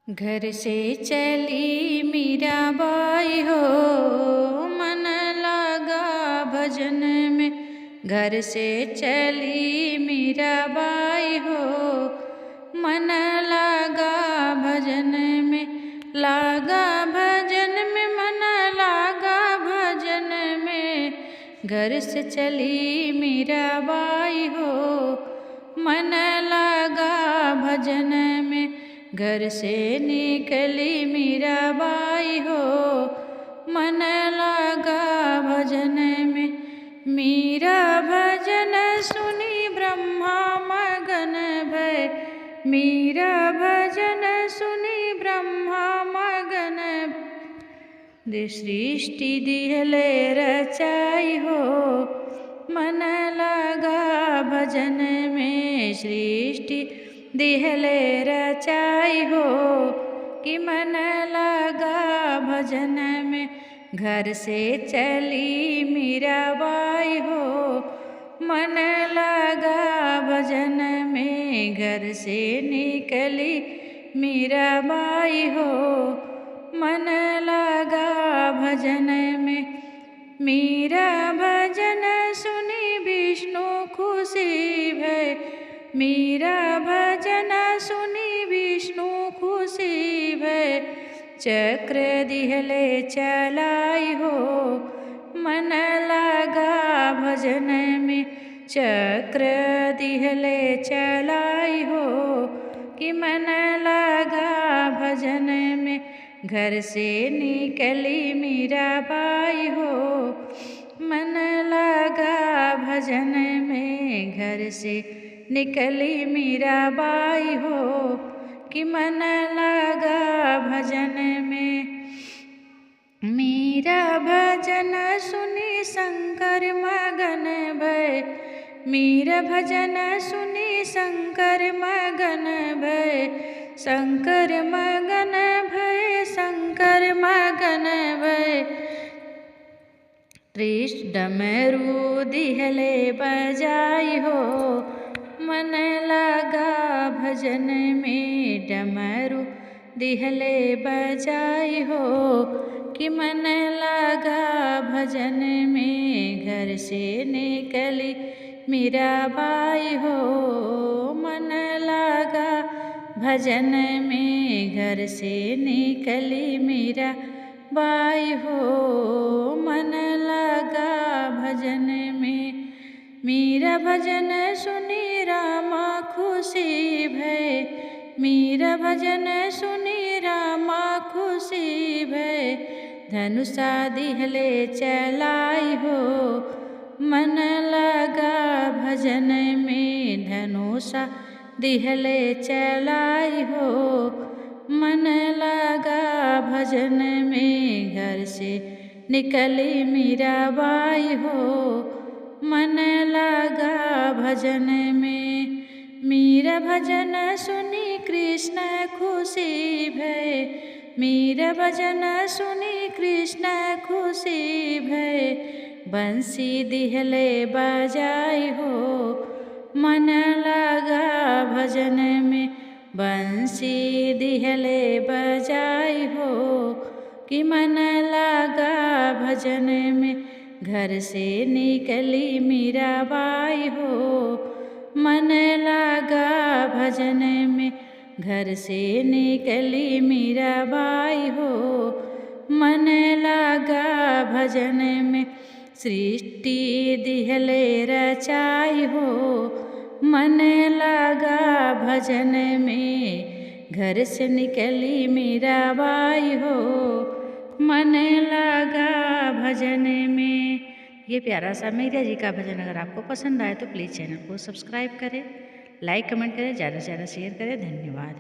घर से चली मीराबाई हो, मन लगा भजन में। घर से चली मीराबाई हो, मन लगा भजन में। लागा भजन में, मन लागा भजन में। घर से चली मीराबाई हो, मन लगा भजन में। घर से निकली मीराबाई हो, मन लगा भजन में। मीरा भजन सुनी ब्रह्मा मगन भय। मीरा भजन सुनी ब्रह्मा मगन भय। सृष्टि दिहले रचाई हो, मन लगा भजन में। सृष्टि दिहले रचाई हो, कि मन लगा भजन में। घर से चली मीराबाई हो, मन लगा भजन में। घर से निकली मीराबाई हो, मन लगा भजन में। मीरा भजन सुनी विष्णु खुशी भय। मीरा भजन सुनी विष्णु खुशी भय। चक्र दिहले चलाई हो, मन लगा भजन में। चक्र दिहले चलाई हो, कि मन लगा भजन में। घर से निकली मीराबाई हो, मन लगा भजन में। घर से निकली मीराबाई हो, कि मन लगा भजन में। मीरा भजन सुनी शंकर मगन भय। मीरा भजन सुनी शंकर मगन भय। शंकर मगन भय, शंकर मगन भय। कृष्ण डमरू दिहले बजाई हो, मन लगा भजन में। डमरू दिहले बजाई हो, कि मन लगा भजन में। घर से निकली मीराबाई हो, मन लगा भजन में। घर से निकली मीराबाई हो, मन लगा भजन में। मीरा भजन सुनी रामा खुशी भय। मीरा भजन सुनी रामा खुशी भय। धनुषा दिहले चलाई हो, मन लगा भजन में। धनुषा दिहले चलाई हो, मन लगा भजन में। घर से निकली मीराबाई हो, मन लगा भजन में। मीरा भजन सुनी कृष्ण खुशी भय। मीरा भजन सुनी कृष्ण खुशी भय। बंसी दिहले बजाई हो, मन लगा भजन में। बंसी दिहले बजाई हो, कि मन लगा भजन में। घर से निकली मीराबाई हो, मन लगा भजन में। घर से निकली मीराबाई हो, मन लगा भजन में। सृष्टि दिहले रचाई हो, मन लगा भजन में। घर से निकली मीराबाई हो, मन लगा भजन में। ये प्यारा सा मीरा जी का भजन अगर आपको पसंद आए तो प्लीज़ चैनल को सब्सक्राइब करें, लाइक कमेंट करें, ज़्यादा से ज़्यादा शेयर करें। धन्यवाद।